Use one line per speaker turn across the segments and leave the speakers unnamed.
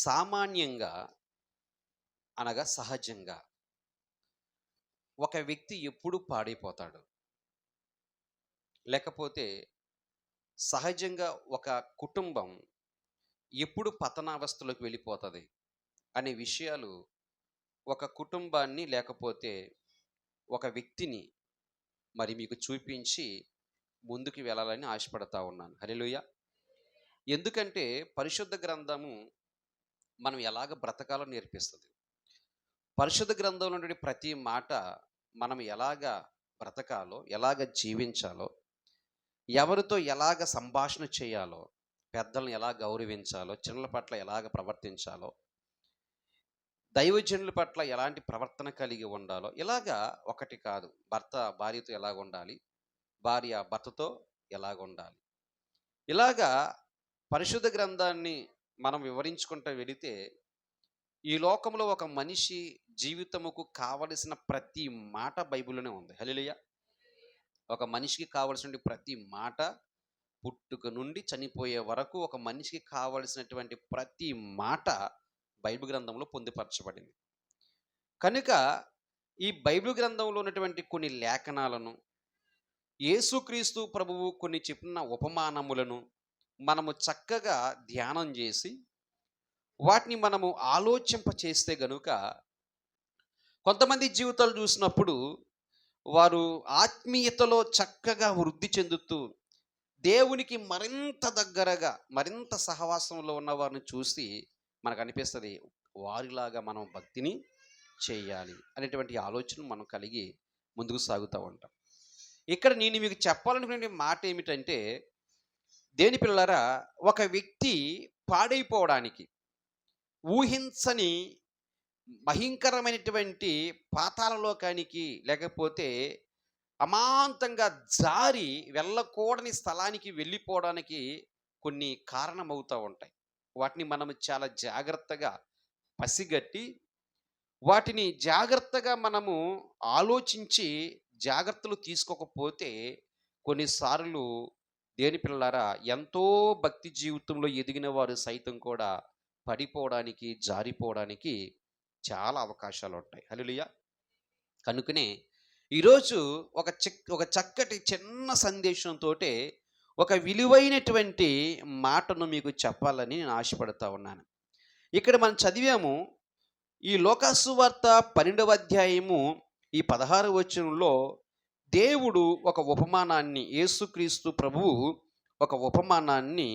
సామాన్యంగా అనగా సహజంగా ఒక వ్యక్తి ఎప్పుడు పాడైపోతాడు. లేకపోతే సహజంగా ఒక కుటుంబం ఎప్పుడు పతనావస్థలోకి వెళ్ళిపోతది అనే విషయాలు ఒక కుటుంబాన్ని లేకపోతే ఒక వ్యక్తిని మరి మీకు చూపించి ముందుకు వెళ్ళాలని ఆశపడతా ఉన్నాను. హల్లెలూయా! ఎందుకంటే పరిశుద్ధ గ్రంథము మనం ఎలాగ బ్రతకాలో నేర్పిస్తది. పరిశుద్ధ గ్రంథంలో నుండి ప్రతి మాట మనం ఎలాగా బ్రతకాలో, ఎలాగ జీవించాలో, ఎవరితో ఎలాగ సంభాషణ చేయాలో, పెద్దలను ఎలా గౌరవించాలో, చిన్నల పట్ల ఎలాగ ప్రవర్తించాలో, దైవజనుల పట్ల ఎలాంటి ప్రవర్తన కలిగి ఉండాలో, ఇలాగా ఒకటి కాదు. భర్త భార్యతో ఎలాగుండాలి, భార్య భర్తతో ఎలాగుండాలి. ఇలాగా పరిశుద్ధ గ్రంథాన్ని మనం వివరించుకుంటూ వెళితే, ఈ లోకంలో ఒక మనిషి జీవితముకు కావలసిన ప్రతి మాట బైబిల్‌లోనే ఉంది. హల్లెలూయా! ఒక మనిషికి కావాల్సిన ప్రతి మాట పుట్టుక నుండి చనిపోయే వరకు ఒక మనిషికి కావలసినటువంటి ప్రతి మాట బైబిల్ గ్రంథంలో పొందుపరచబడింది. కనుక ఈ బైబిల్ గ్రంథంలో ఉన్నటువంటి కొన్ని లేఖనాలను, యేసుక్రీస్తు ప్రభువు కొన్ని చెప్పిన ఉపమానములను మనము చక్కగా ధ్యానం చేసి, వాటిని మనము ఆలోచింప చేస్తే గనుక కొంతమంది జీవితాలు చూసినప్పుడు వారు ఆత్మీయతలో చక్కగా వృద్ధి చెందుతూ దేవునికి మరింత దగ్గరగా, మరింత సహవాసంలో ఉన్న వారిని చూసి మనకు అనిపిస్తది. వారిలాగా మనం భక్తిని చేయాలి అనేటువంటి ఆలోచన మనం కలిగి ముందుకు సాగుతూ ఉంటాం. ఇక్కడ నేను మీకు చెప్పాలనుకునే మాట ఏమిటంటే, దేని పిల్లరా, ఒక వ్యక్తి పాడైపోవడానికి ఊహించని భయంకరమైనటువంటి పాతాళ లోకానికి లేకపోతే అమాంతంగా జారి వెళ్ళకూడని స్థలానికి వెళ్ళిపోవడానికి కొన్ని కారణమవుతూ ఉంటాయి. వాటిని మనం చాలా జాగ్రత్తగా పసిగట్టి, వాటిని జాగ్రత్తగా మనము ఆలోచించి జాగ్రత్తలు తీసుకోకపోతే కొన్నిసార్లు దేని పిల్లలారా, ఎంతో భక్తి జీవితంలో ఎదిగిన వారు సైతం కూడా పడిపోవడానికి, జారిపోవడానికి చాలా అవకాశాలుంటాయి. హల్లెలూయా! కనుకనే ఈరోజు ఒక చక్కటి చిన్న సందేశంతోటే ఒక విలువైనటువంటి మాటను మీకు చెప్పాలని నేను ఆశపడతా ఉన్నాను. ఇక్కడ మనం చదివాము, ఈ లోకాసు వార్త 12వ అధ్యాయము ఈ 16వ వచనంలో దేవుడు ఒక ఉపమానాన్ని, యేసుక్రీస్తు ప్రభువు ఒక ఉపమానాన్ని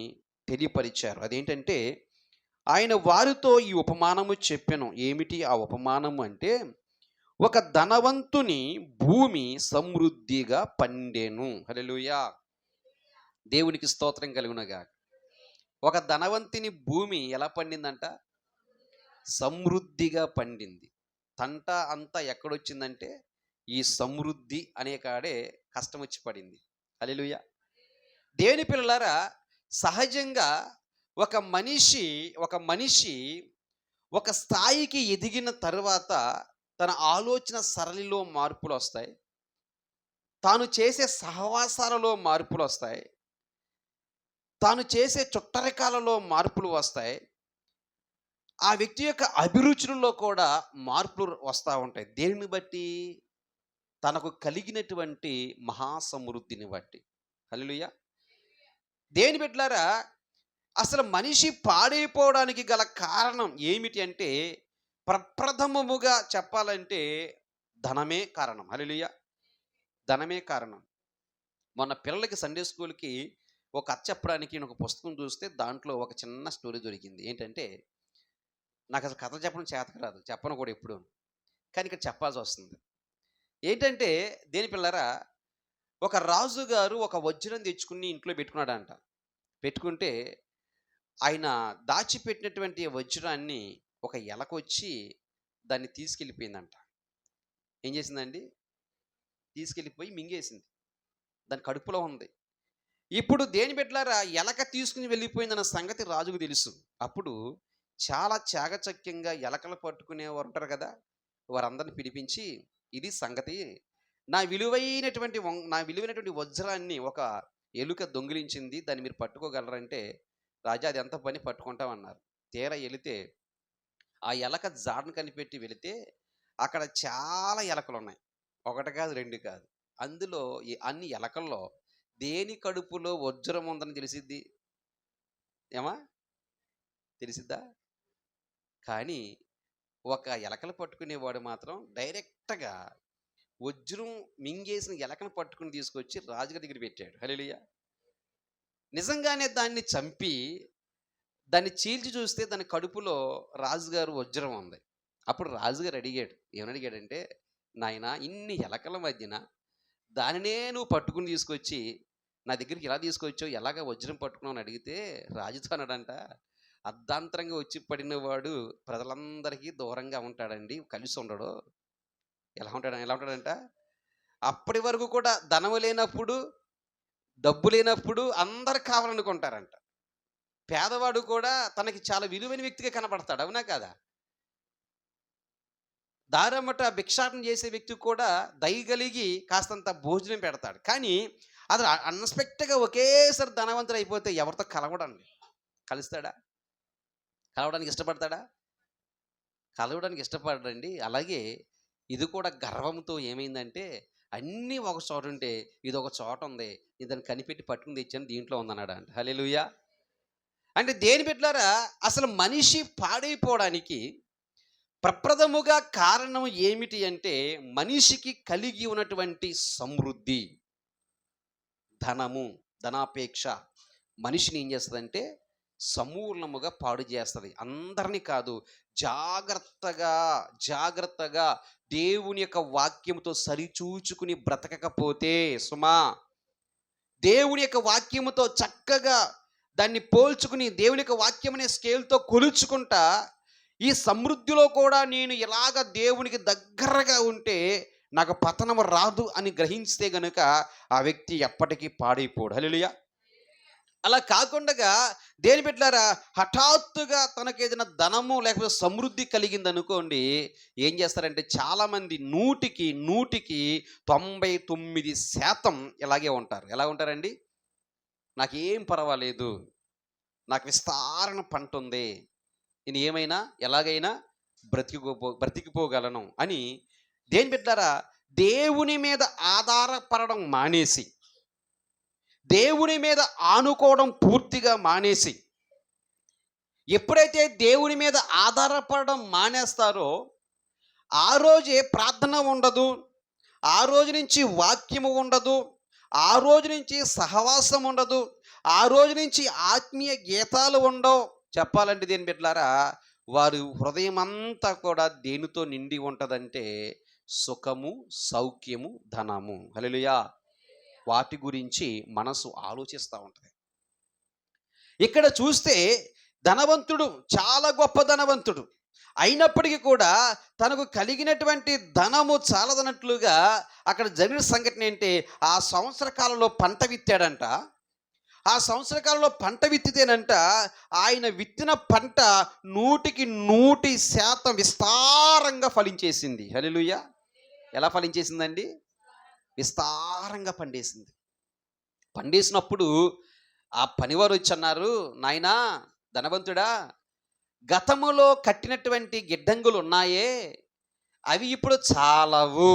తెలియపరిచారు. అదేంటంటే, ఆయన వారితో ఈ ఉపమానము చెప్పెను. ఏమిటి ఆ ఉపమానము అంటే, ఒక ధనవంతుని భూమి సమృద్ధిగా పండెను. హల్లెలూయా! దేవునికి స్తోత్రం కలుగునుగాక. ఒక ధనవంతుని భూమి ఎలా పండిందంట? సమృద్ధిగా పండింది. తంట అంతా ఎక్కడొచ్చిందంటే, ఈ సమృద్ధి అనే కాడే కష్టం వచ్చి పడింది. హల్లెలూయా! దేవుని పిల్లలారా, సహజంగా ఒక మనిషి ఒక స్థాయికి ఎదిగిన తరువాత తన ఆలోచన సరళిలో మార్పులొస్తాయి. తాను చేసే సహవాసాలలో మార్పులొస్తాయి. తాను చేసే చుట్టరికాలలో మార్పులు వస్తాయి. ఆ వ్యక్తి యొక్క అభిరుచులలో కూడా మార్పులు వస్తా ఉంటాయి. దేనిని బట్టి? తనకు కలిగినటువంటి మహాసమృద్ధిని బట్టి. హల్లెలూయా! దేని బిడ్డలారా, అసలు మనిషి పాడైపోవడానికి గల కారణం ఏమిటి అంటే, ప్రప్రథమముగా చెప్పాలంటే ధనమే కారణం. హల్లెలూయా! ధనమే కారణం. మొన్న పిల్లలకి సండే స్కూల్‌కి ఒక కథ చెప్పడానికి నేను ఒక పుస్తకం చూస్తే దాంట్లో ఒక చిన్న స్టోరీ దొరికింది. ఏంటంటే, నాకసలు కథలు చెప్పడం చేత రాదు. చెప్పను కూడా ఎప్పుడూను. కానీ ఇక్కడ చెప్పాల్సొస్తుంది. ఏంటంటే, దేని పిల్లరా, ఒక రాజుగారు ఒక వజ్రం తెచ్చుకుని ఇంట్లో పెట్టుకున్నాడంట. పెట్టుకుంటే ఆయన దాచిపెట్టినటువంటి వజ్రాన్ని ఒక ఎలకొచ్చి దాన్ని తీసుకెళ్ళిపోయిందంట. ఏం చేసిందండి? తీసుకెళ్ళిపోయి మింగేసింది. దాని కడుపులో ఉంది. ఇప్పుడు దేని బిడ్డలారా, ఎలక తీసుకుని వెళ్ళిపోయిందన్న సంగతి రాజుకు తెలుసు. అప్పుడు చాలా చాకచక్యంగా ఎలకలు పట్టుకునేవారు ఉంటారు కదా! వారందరిని పిలిపించి, ఇది సంగతి, నా విలువైనటువంటి వజ్రాన్ని ఒక ఎలుక దొంగిలించింది. దాన్ని మీరు పట్టుకోగలరంటే, రాజా అది ఎంత పని పట్టుకుంటామన్నారు. తీరా ఎళితే, ఆ ఎలక జాడను కనిపెట్టి వెళితే, అక్కడ చాలా ఎలకలున్నాయి. ఒకటి కాదు, 2 కాదు. అందులో అన్ని ఎలకల్లో దేని కడుపులో వజ్రం ఉందని తెలిసిద్ది? ఏమా? తెలిసిద్దా? కానీ ఒక ఎలకలు పట్టుకునేవాడు మాత్రం డైరెక్ట్‌గా వజ్రం మింగేసిన ఎలకను పట్టుకొని తీసుకొచ్చి రాజుగారి దగ్గర పెట్టాడు. హల్లెలూయా! నిజంగానే దాన్ని చంపి, దాన్ని చీల్చి చూస్తే దాని కడుపులో రాజుగారు వజ్రం ఉంది. అప్పుడు రాజుగారు అడిగాడు. ఏమని అడిగాడంటే, "నాయనా, ఇన్ని ఎలకల మధ్యన దానినే నువ్వు పట్టుకొని తీసుకొచ్చి నా దగ్గరికి ఎలా తీసుకొచ్చావు? ఎలాగ వజ్రం పట్టుకున్నావు?" అని అడిగితే రాజుతో అన్నాడంట, "అర్ధాంతరంగా వచ్చి పడినవాడు ప్రజలందరికీ దూరంగా ఉంటాడండి. కలిసి ఉండడు." ఎలా ఉంటాడంట? అప్పటి వరకు కూడా ధనము లేనప్పుడు, డబ్బు లేనప్పుడు అందరు కావాలనుకుంటారంట. పేదవాడు కూడా తనకి చాలా విలువైన వ్యక్తిగా కనపడతాడు. అవునా కాదా? దారెమ్మట భిక్షాటన చేసే వ్యక్తి కూడా దయ కలిగి కాస్తంత భోజనం పెడతాడు. కానీ అది అన్‌ఎక్స్‌పెక్టెడ్‌గా ఒకేసారి ధనవంతుడు అయిపోతే ఎవరితో కలవడండి. కలుస్తాడా? కలవడానికి ఇష్టపడతాడా? కలవడానికి ఇష్టపడడండి. అలాగే ఇది కూడా గర్వంతో ఏమైందంటే, అన్నీ ఒక చోటుంటే ఇదొక చోటుంది. దాన్ని కనిపెట్టి పట్టుకొని తెచ్చాను, దీంట్లో ఉందన్నాడంట. హల్లెలూయా! అంటే దేని బిడ్డలారా, అసలు మనిషి పాడైపోవడానికి ప్రప్రథముగా కారణం ఏమిటి అంటే, మనిషికి కలిగి ఉన్నటువంటి సమృద్ధి, ధనము, ధనాపేక్ష మనిషిని ఏం చేస్తదంటే సమూలముగా పాడు చేస్తది. అందరిని కాదు, జాగ్రత్తగా, జాగ్రత్తగా దేవుని యొక్క వాక్యముతో సరిచూచుకుని బ్రతకకపోతే సుమా, దేవుని యొక్క వాక్యముతో చక్కగా దాన్ని పోల్చుకుని దేవుని యొక్క వాక్యం అనే స్కేల్‌తో కొలుచుకుంటా, ఈ సమృద్ధిలో కూడా నేను ఇలాగ దేవునికి దగ్గరగా ఉంటే నాకు పతనము రాదు అని గ్రహిస్తే గనుక ఆ వ్యక్తి ఎప్పటికీ పాడైపోడు. హల్లెలూయా! అలా కాకుండగా దేని బిడ్డలారా, హఠాత్తుగా తనకేదైనా ధనము లేకపోతే సమృద్ధి కలిగిందనుకోండి, ఏం చేస్తారంటే చాలామంది 100కి 99% ఇలాగే ఉంటారు. ఎలా ఉంటారండి? నాకేం పర్వాలేదు, నాకు విస్తారణ పంటుంది, నేను ఏమైనా ఎలాగైనా బ్రతికిపోగలను అని దేని బిడ్డలారా, దేవుని మీద ఆధారపడడం మానేసి, దేవుని మీద ఆనుకోవడం పూర్తిగా మానేసి, ఎప్పుడైతే దేవుని మీద ఆధారపడడం మానేస్తారో ఆ రోజే ప్రార్థన ఉండదు, ఆ రోజు నుంచి వాక్యము ఉండదు, ఆ రోజు నుంచి సహవాసం ఉండదు, ఆ రోజు నుంచి ఆత్మీయ గీతాలు ఉండవు. చెప్పాలంటే దేని బిడ్డలారా, వారి హృదయం అంతా కూడా దేనితో నిండి ఉంటదంటే సుఖము, సౌఖ్యము, ధనము. హల్లెలూయా! వాటి గురించి మనసు ఆలోచిస్తూ ఉంటది. ఇక్కడ చూస్తే ధనవంతుడు చాలా గొప్ప ధనవంతుడు అయినప్పటికీ కూడా తనకు కలిగినటువంటి ధనము చాలదన్నట్లుగా అక్కడ జరిగిన సంఘటన ఏంటి, ఆ సంవత్సర కాలంలో పంట విత్తాడంట. ఆ సంవత్సర కాలంలో పంట విత్తితేనంట, ఆయన విత్తిన పంట 100% విస్తారంగా ఫలించేసింది. హల్లెలూయా! ఎలా ఫలించేసిందండి? విస్తారంగా పండేసింది. పండేసినప్పుడు ఆ పనివారు వచ్చి అన్నారు, నాయనా ధనవంతుడా, గతములో కట్టినటువంటి గిడ్డంగులు ఉన్నాయే, అవి ఇప్పుడు చాలవు,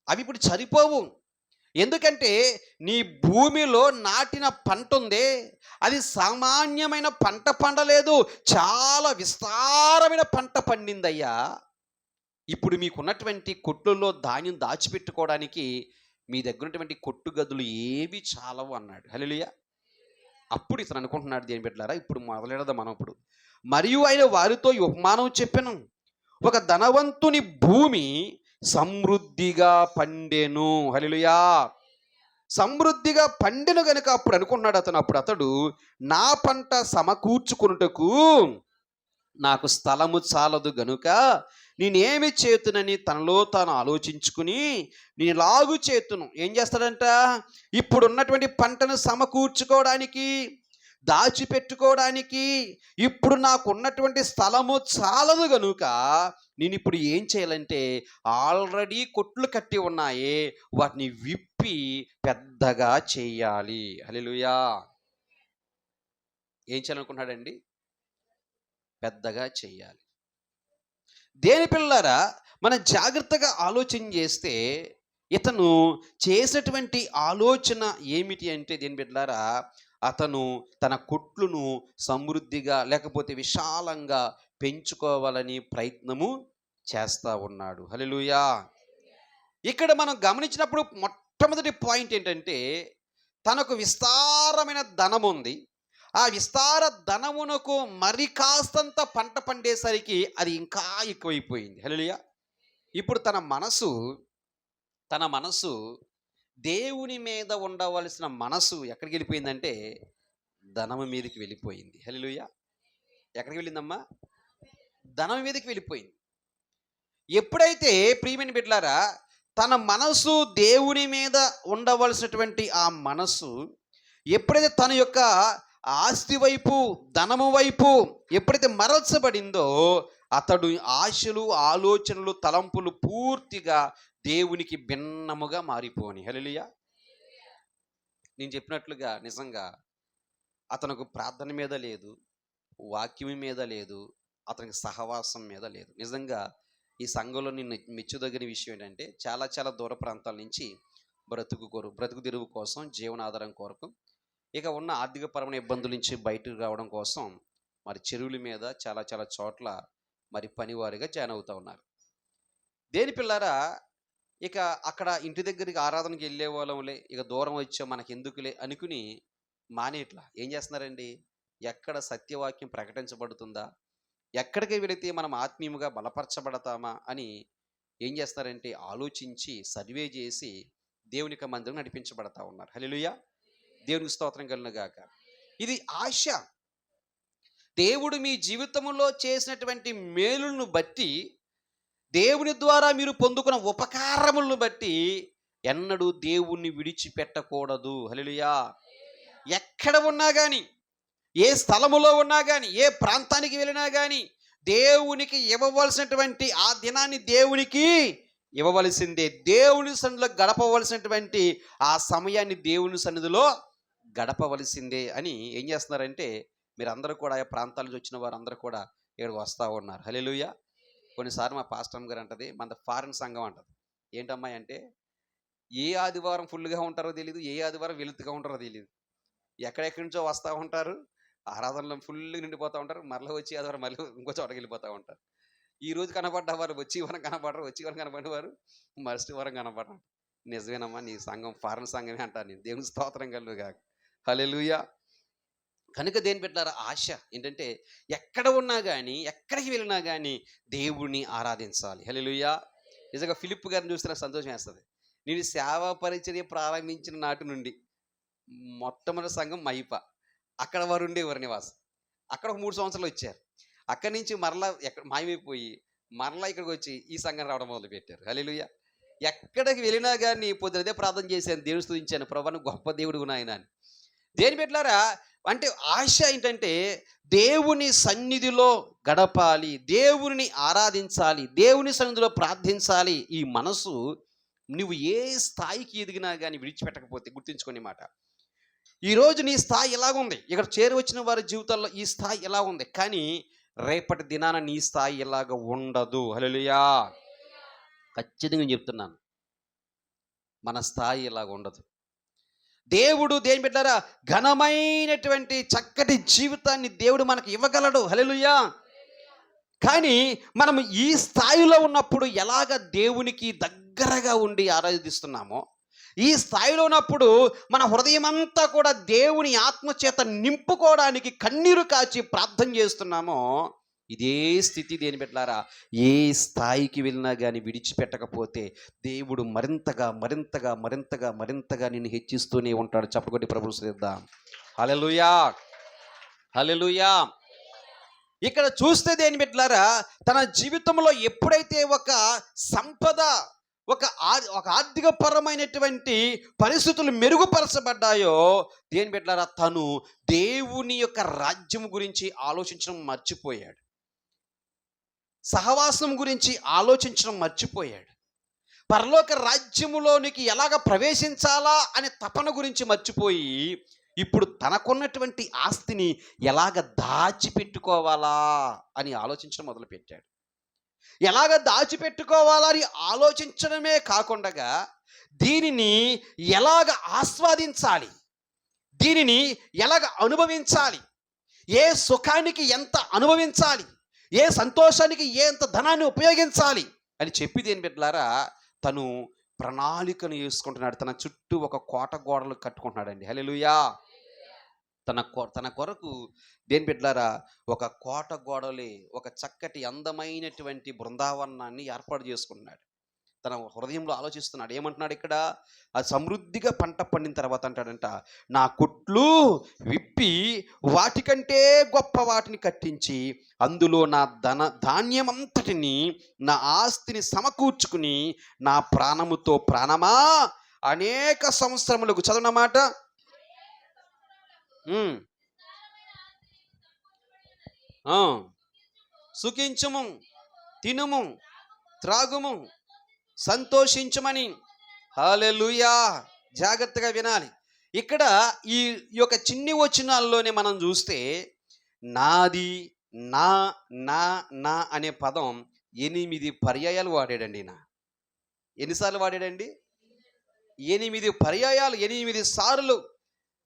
అవి ఇప్పుడు సరిపోవు. ఎందుకంటే నీ భూమిలో నాటిన పంట ఉందే, అది సామాన్యమైన పంట పండలేదు, చాలా విస్తారమైన పంట పండిందయ్యా. ఇప్పుడు మీకున్నటువంటి కొట్టుల్లో ధాన్యం దాచిపెట్టుకోవడానికి మీ దగ్గర ఉన్నటువంటి కొట్టు గదులు ఏవి చాలవు అన్నాడు. హల్లెలూయా! అప్పుడు ఇతను అనుకుంటున్నాడు, దేని బిడ్డలారా, ఇప్పుడు మొదలెడదాం మనం ఇప్పుడు. మరియు ఆయన వారితో ఈ ఉపమానం చెప్పెను, ఒక ధనవంతుని భూమి సమృద్ధిగా పండెను. హల్లెలూయా! సమృద్ధిగా పండెను గనుక అప్పుడు అనుకున్నాడు అతడు, నా పంట సమకూర్చుకొనుటకు నాకు స్థలము చాలదు గనుక నేనేమి చేతునని తనలో తాను ఆలోచించుకుని, నేను ఇలాగు చేతును. ఏం చేస్తాడంట, ఇప్పుడున్నటువంటి పంటను సమకూర్చుకోవడానికి, దాచిపెట్టుకోవడానికి ఇప్పుడు నాకున్నటువంటి స్థలము చాలదు గనుక నేను ఇప్పుడు ఏం చేయాలంటే, ఆల్రెడీ కొట్లు కట్టి ఉన్నాయి, వాటిని విప్పి పెద్దగా చేయాలి. హల్లెలూయా! ఏం చేయాలనుకుంటున్నాడండి? పెద్దగా చెయ్యాలి. దేని పిల్లలారా, మనం జాగ్రత్తగా ఆలోచన చేస్తే ఇతను చేసినటువంటి ఆలోచన ఏమిటి అంటే దేని బిడ్డలారా, అతను తన కొట్లును సమృద్ధిగా లేకపోతే విశాలంగా పెంచుకోవాలని ప్రయత్నము చేస్తా ఉన్నాడు. హల్లెలూయా! ఇక్కడ మనం గమనించినప్పుడు మొట్టమొదటి పాయింట్ ఏంటంటే, తనకు విస్తారమైన ధనముంది. ఆ విస్తార ధనమునకు మరి కాస్తంత పంట పండేసరికి అది ఇంకా ఎక్కువైపోయింది. హల్లెలూయా! ఇప్పుడు తన మనసు దేవుని మీద ఉండవలసిన మనసు ఎక్కడికి వెళ్ళిపోయిందంటే, ధనము మీదకి వెళ్ళిపోయింది. హల్లెలూయా! ఎక్కడికి వెళ్ళిందమ్మా? ధనం మీదకి వెళ్ళిపోయింది. ఎప్పుడైతే ప్రియమైన బిడ్డలారా, తన మనసు దేవుని మీద ఉండవలసినటువంటి ఆ మనసు ఎప్పుడైతే తన యొక్క ఆస్తి వైపు, ధనము వైపు ఎప్పుడైతే మరల్చబడిందో, అతడు ఆశలు, ఆలోచనలు, తలంపులు పూర్తిగా దేవునికి భిన్నముగా మారిపోని. హల్లెలూయా! నేను చెప్పినట్లుగా నిజంగా అతనికి ప్రార్థన మీద లేదు, వాక్యం మీద లేదు, అతనికి సహవాసం మీద లేదు. నిజంగా ఈ సంఘంలో నిన్ను మెచ్చుదగిన విషయం ఏంటంటే, చాలా చాలా దూర ప్రాంతాల నుంచి బ్రతుకు తెరువు కోసం, జీవనాధారం కొరకు, ఇక ఉన్న ఆర్థికపరమైన ఇబ్బందుల నుంచి బయటకు రావడం కోసం మరి చెరువుల మీద చాలా చాలా చోట్ల మరి పనివారిగా జాయిన్ అవుతా ఉన్నారు. దేని పిల్లారా, ఇక అక్కడ ఇంటి దగ్గరికి ఆరాధనకి వెళ్ళే వాళ్ళంలే, ఇక దూరం వచ్చాం మనకెందుకులే అనుకుని మానేట్లా. ఏం చేస్తున్నారండి? ఎక్కడ సత్యవాక్యం ప్రకటించబడుతుందా, ఎక్కడికి వెళితే మనం ఆత్మీయముగా బలపరచబడతామా అని ఏం చేస్తారంటే ఆలోచించి సర్వే చేసి దేవునికి మందిరం నడిపించబడతా ఉన్నారు. హల్లెలూయా! దేవునికి స్తోత్రం కలుగును గాక. ఇది ఆశ. దేవుడు మీ జీవితంలో చేసినటువంటి మేలులను బట్టి, దేవుని ద్వారా మీరు పొందుకున్న ఉపకారములను బట్టి ఎన్నడూ దేవుణ్ణి విడిచిపెట్టకూడదు. హల్లెలూయా! ఎక్కడ ఉన్నా కానీ, ఏ స్థలములో ఉన్నా కానీ, ఏ ప్రాంతానికి వెళ్ళినా కానీ, దేవునికి ఇవ్వవలసినటువంటి ఆ దినాన్ని దేవునికి ఇవ్వవలసిందే. దేవుని సన్నిధిలో గడపవలసినటువంటి ఆ సమయాన్ని దేవుని సన్నిధిలో గడపవలసిందే అని ఏం చేస్తున్నారంటే, మీరందరూ కూడా ఆ ప్రాంతాల నుంచి వచ్చిన వారందరూ కూడా ఇక్కడికి వస్తూ ఉన్నారు. హల్లెలూయా! కొన్నిసార్లు మా పాస్టర్ గారు అంటది, మనది ఫారిన్ సంఘం అంటది. ఏంటమ్మాయి అంటే, ఏ ఆదివారం ఫుల్గా ఉంటారో తెలియదు, ఏ ఆదివారం వెలుతుగా ఉంటారో తెలియదు. ఎక్కడెక్కడి నుంచో వస్తూ ఉంటారు, ఆరాధనలో ఫుల్గా నిండిపోతూ ఉంటారు, మరలా వచ్చి ఆదివారం మళ్ళీ ఇంకో చోటకి వెళ్ళిపోతూ ఉంటారు. ఈ రోజు కనపడ్డ వారు వచ్చి వారం కనపడరు, వచ్చి వారం కనపడిన వారు మరుసటి వారం కనపడరు. నిజమేనమ్మా, నీ సంఘం ఫారెన్ సంఘమే అంటాను నేను. దేవుని స్తోత్రం కలుగును గాక. హల్లెలూయా! కనుక దేని పెట్టారా ఆశ ఏంటంటే, ఎక్కడ ఉన్నా కానీ, ఎక్కడికి వెళ్ళినా కానీ దేవుణ్ణి ఆరాధించాలి. హల్లెలూయా! నిజంగా ఫిలిప్ గారిని చూస్తే నాకు సంతోషం వేస్తుంది. నేను సేవా పరిచర్య ప్రారంభించిన నాటి నుండి మొట్టమొదటి సంఘం మైప, అక్కడ వారు ఉండేవారు నివాసం. అక్కడ ఒక 3 సంవత్సరాలు వచ్చారు. అక్కడి నుంచి మరలా ఎక్కడ మాయమైపోయి మరలా ఇక్కడికి వచ్చి ఈ సంఘం రావడం మొదలుపెట్టారు. హల్లెలూయా! ఎక్కడికి వెళ్ళినా కానీ పొద్దున అదే ప్రార్థన చేశాను, దేవుని స్తుతించాను, ప్రభువా నువ్వు గొప్ప దేవుడు నాయన అని. దేని బిడ్డలారా, అంటే ఆశ ఏంటంటే దేవుని సన్నిధిలో గడపాలి, దేవుని ఆరాధించాలి, దేవుని సన్నిధిలో ప్రార్థించాలి. ఈ మనసు నువ్వు ఏ స్థాయికి ఎదిగినా కానీ విడిచిపెట్టకపోతే గుర్తుంచుకునే మాట, ఈరోజు నీ స్థాయి ఎలాగుంది, ఇక్కడ చేరువచ్చిన వారి జీవితాల్లో ఈ స్థాయి ఎలా ఉంది, కానీ రేపటి దినాన నీ స్థాయి ఎలాగ ఉండదు. హల్లెలూయా! ఖచ్చితంగా చెప్తున్నాను, మన స్థాయి ఇలాగ ఉండదు. దేవుడు దేని బిడ్డారా, ఘనమైనటువంటి చక్కటి జీవితాన్ని దేవుడు మనకు ఇవ్వగలడు. హల్లెలూయా! కానీ మనం ఈ స్థాయిలో ఉన్నప్పుడు ఎలాగ దేవునికి దగ్గరగా ఉండి ఆరాధిస్తున్నామో, ఈ స్థాయిలో ఉన్నప్పుడు మన హృదయం అంతా కూడా దేవుని ఆత్మచేత నింపుకోవడానికి కన్నీరు కాచి ప్రార్థన చేస్తున్నామో, ఇదే స్థితి దేని బిడ్డలారా, ఏ స్థాయికి వెళ్ళినా కానీ విడిచిపెట్టకపోతే దేవుడు మరింతగా మరింతగా మరింతగా మరింతగా నిన్ను హెచ్చిస్తూనే ఉంటాడు. చప్పకొట్టి ప్రభువు స్తుతిద్దాం. హల్లెలూయా! హల్లెలూయా! ఇక్కడ చూస్తే దేని బిడ్డలారా, తన జీవితంలో ఎప్పుడైతే ఒక సంపద, ఒక ఆర్థిక పరమైనటువంటి పరిస్థితులు మెరుగుపరచబడ్డాయో, దేని బిడ్డలారా, తను దేవుని యొక్క రాజ్యం గురించి ఆలోచించడం మర్చిపోయాడు, సహవాసం గురించి ఆలోచించడం మర్చిపోయాడు, పరలోక రాజ్యములోనికి ఎలాగ ప్రవేశించాలా అనే తపన గురించి మర్చిపోయి ఇప్పుడు తనకున్నటువంటి ఆస్తిని ఎలాగ దాచిపెట్టుకోవాలా అని ఆలోచించడం మొదలుపెట్టాడు. ఎలాగ దాచిపెట్టుకోవాలా అని ఆలోచించడమే కాకుండా దీనిని ఎలాగ ఆస్వాదించాలి, దీనిని ఎలాగ అనుభవించాలి, ఏ సుఖానికి ఎంత అనుభవించాలి, ఏ సంతోషానికి ఎంత ధనాన్ని ఉపయోగించాలి అని చెప్పి దేని బిడ్డలారా తను ప్రణాళికను వేసుకుంటున్నాడు. తన చుట్టూ ఒక కోట గోడలు కట్టుకుంటున్నాడండి. హల్లెలూయా. తన కొరకు దేని బిడ్డలారా ఒక కోట గోడలే, ఒక చక్కటి అందమైనటువంటి బృందావనాన్ని ఏర్పాటు చేసుకున్నాడు. తన హృదయంలో ఆలోచిస్తున్నాడు. ఏమంటున్నాడు ఇక్కడ? అది సమృద్ధిగా పంట పండిన తర్వాత అంటాడంట, నా కొట్లు విప్పి వాటికంటే గొప్ప వాటిని కట్టించి అందులో నా ధాన్యమంతటిని, నా ఆస్తిని సమకూర్చుకుని నా ప్రాణముతో ప్రాణమా అనేక సంవత్సరములకు, చదవనమాట, సుఖించుము, తినుము, త్రాగుము, సంతోషించమని. హల్లెలూయా. జాగ్రత్తగా వినాలి. ఇక్కడ ఈ యొక్క చిన్ని వచనాల్లోనే మనం చూస్తే నాది, నా, నా, నా అనే పదం 8 పర్యాయాలు వాడాడండి. ఎన్నిసార్లు వాడాడండి? 8 పర్యాయాలు, 8 సార్లు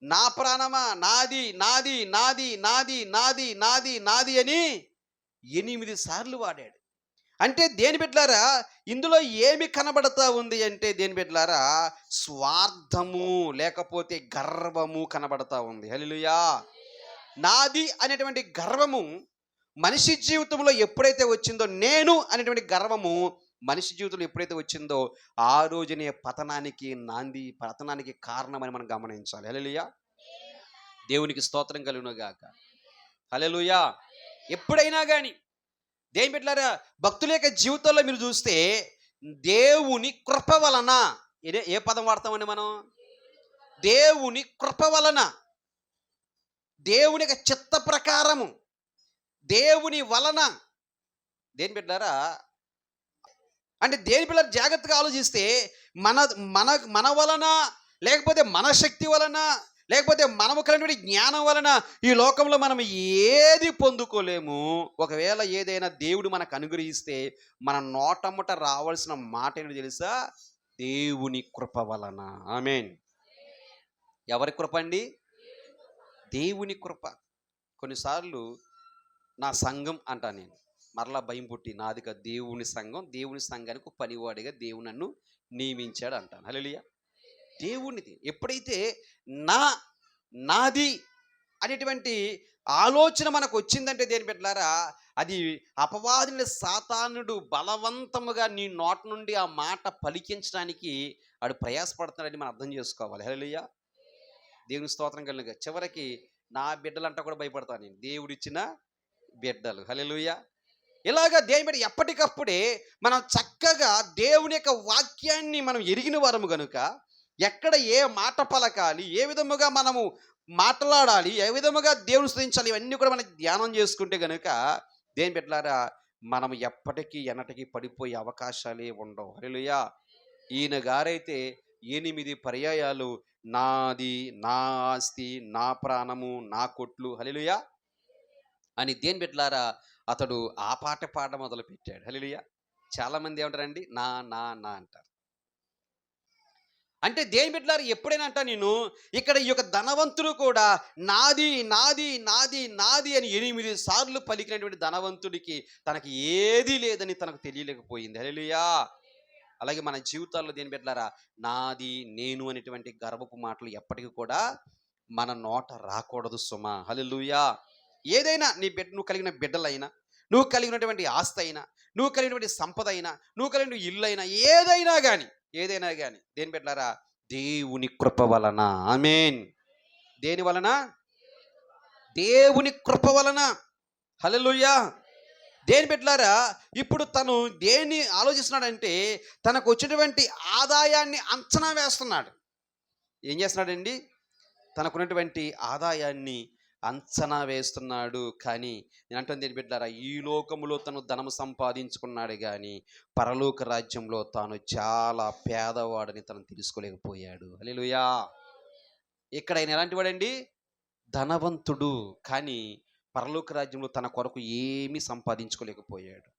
నా ప్రాణమా, నాది, నాది, నాది, నాది, నాది, నాది, నాది అని 8 సార్లు వాడాడు. అంటే దేని బిడ్డలారా ఇందులో ఏమి కనబడతా ఉంది అంటే దేని బిడ్డలారా స్వార్థము లేకపోతే గర్వము కనబడతా ఉంది. హల్లెలూయా. నాది అనేటువంటి గర్వము మనిషి జీవితంలో ఎప్పుడైతే వచ్చిందో, నేను అనేటువంటి గర్వము మనిషి జీవితంలో ఎప్పుడైతే వచ్చిందో ఆ రోజునే పతనానికి కారణమని మనం గమనించాలి. హల్లెలూయా. దేవునికి స్తోత్రం కలుగును గాక. హల్లెలూయా. ఎప్పుడైనా కానీ దేని బిడ్డలారా భక్తుల యొక్క జీవితంలో మీరు చూస్తే దేవుని కృప వలన, ఏ పదం వాడతామండి మనం? దేవుని కృప వలన, దేవుని యొక్క చిత్త ప్రకారము, దేవుని వలన. దేని బిడ్డలారా అంటే దేని బిడ్డలారా జాగ్రత్తగా ఆలోచిస్తే మన మన మన వలన, లేకపోతే మన శక్తి వలన, లేకపోతే మనము కలిగినటువంటి జ్ఞానం వలన ఈ లోకంలో మనం ఏది పొందుకోలేము. ఒకవేళ ఏదైనా దేవుడు మనకు అనుగ్రహిస్తే మన నోటముట రావాల్సిన మాట ఏంటో తెలుసా? దేవుని కృప వలన. ఆమేన్. ఎవరి కృప అండి? దేవుని కృప. కొన్నిసార్లు నా సంఘం అంటా నేను, మరలా భయం పుట్టి, నాది కాదు, దేవుని సంఘం, దేవుని సంఘానికి పనివాడిగా దేవుడు నన్ను నియమించాడు అంటాను. హల్లెలూయా. దేవునిది ఎప్పుడైతే నాది అనేటువంటి ఆలోచన మనకు వచ్చిందంటే దేని బిడ్డలారా అది అపవాదిని సాతానుడు బలవంతముగా నీ నోట నుండి ఆ మాట పలికించడానికి వాడు ప్రయాసపడుతున్నాడని మనం అర్థం చేసుకోవాలి. హల్లెలూయా. దేవుని స్తోత్రం కలుగుగా. చివరికి నా బిడ్డలంటా కూడా భయపడతాను నేను, దేవుడిచ్చిన బిడ్డలు. హల్లెలూయా. ఇలాగా దేవుని బిడ్డ ఎప్పటికప్పుడే మనం చక్కగా దేవుని యొక్క వాక్యాన్ని మనం ఎరిగిన వారము గనుక ఎక్కడ ఏ మాట పలకాలి, ఏ విధముగా మనము మాట్లాడాలి, ఏ విధముగా దేవుని స్తుతించాలి, ఇవన్నీ కూడా మనం ధ్యానం చేసుకుంటే కనుక దేని బిడ్డలారా మనం ఎప్పటికీ ఎన్నటికీ పడిపోయే అవకాశాలే ఉండవు. హల్లెలూయా. ఈయన గారైతే 8 పర్యాయాలు నాది, నా ఆస్తి, నా ప్రాణము, నా కొట్లు, హల్లెలూయా అని దేని బిడ్డలారా అతడు ఆ పాట పాడడం మొదలు పెట్టాడు. హల్లెలూయా. చాలామంది ఏమంటారండి? నా నా నా అంటారు. అంటే దేని బిడ్డలారా ఎప్పుడైనా అంటా నేను ఇక్కడ ఈ యొక్క ధనవంతుడు కూడా నాది, నాది, నాది, నాది అని 8 సార్లు పలికినటువంటి ధనవంతుడికి తనకి ఏదీ లేదని తనకు తెలియలేకపోయింది. హల్లెలూయా. అలాగే మన జీవితాల్లో దేని బిడ్డలారా నాది, నేను అనేటువంటి గర్వపు మాటలు ఎప్పటికీ కూడా మన నోట రాకూడదు సుమా. హల్లెలూయా. ఏదైనా నువ్వు కలిగిన బిడ్డలైనా, నువ్వు కలిగినటువంటి ఆస్తి అయినా, నువ్వు కలిగినటువంటి సంపద అయినా, నువ్వు కలిగిన ఇల్లు అయినా, ఏదైనా కానీ దేని బిడ్డలారా దేవుని కృప వలన. ఆమేన్. దేని వలన? దేవుని కృప వలన. హల్లెలూయా. దేని బిడ్డలారా ఇప్పుడు తను దేన్ని ఆలోచిస్తున్నాడంటే తనకు వచ్చినటువంటి ఆదాయాన్ని అంచనా వేస్తున్నాడు. ఏం చేస్తున్నాడండి? తనకున్నటువంటి ఆదాయాన్ని అంచనా వేస్తున్నాడు. కానీ నేను అంటుంది ఏంటి బిడ్డలారా ఈ లోకములో తను ధనము సంపాదించుకున్నాడు కానీ పరలోక రాజ్యంలో తాను చాలా పేదవాడని తను తెలుసుకోలేకపోయాడు. హల్లెలూయా. ఇక్కడ ఆయన ఎలాంటి వాడండి? ధనవంతుడు. కానీ పరలోక రాజ్యంలో తన కొరకు ఏమీ సంపాదించుకోలేకపోయాడు.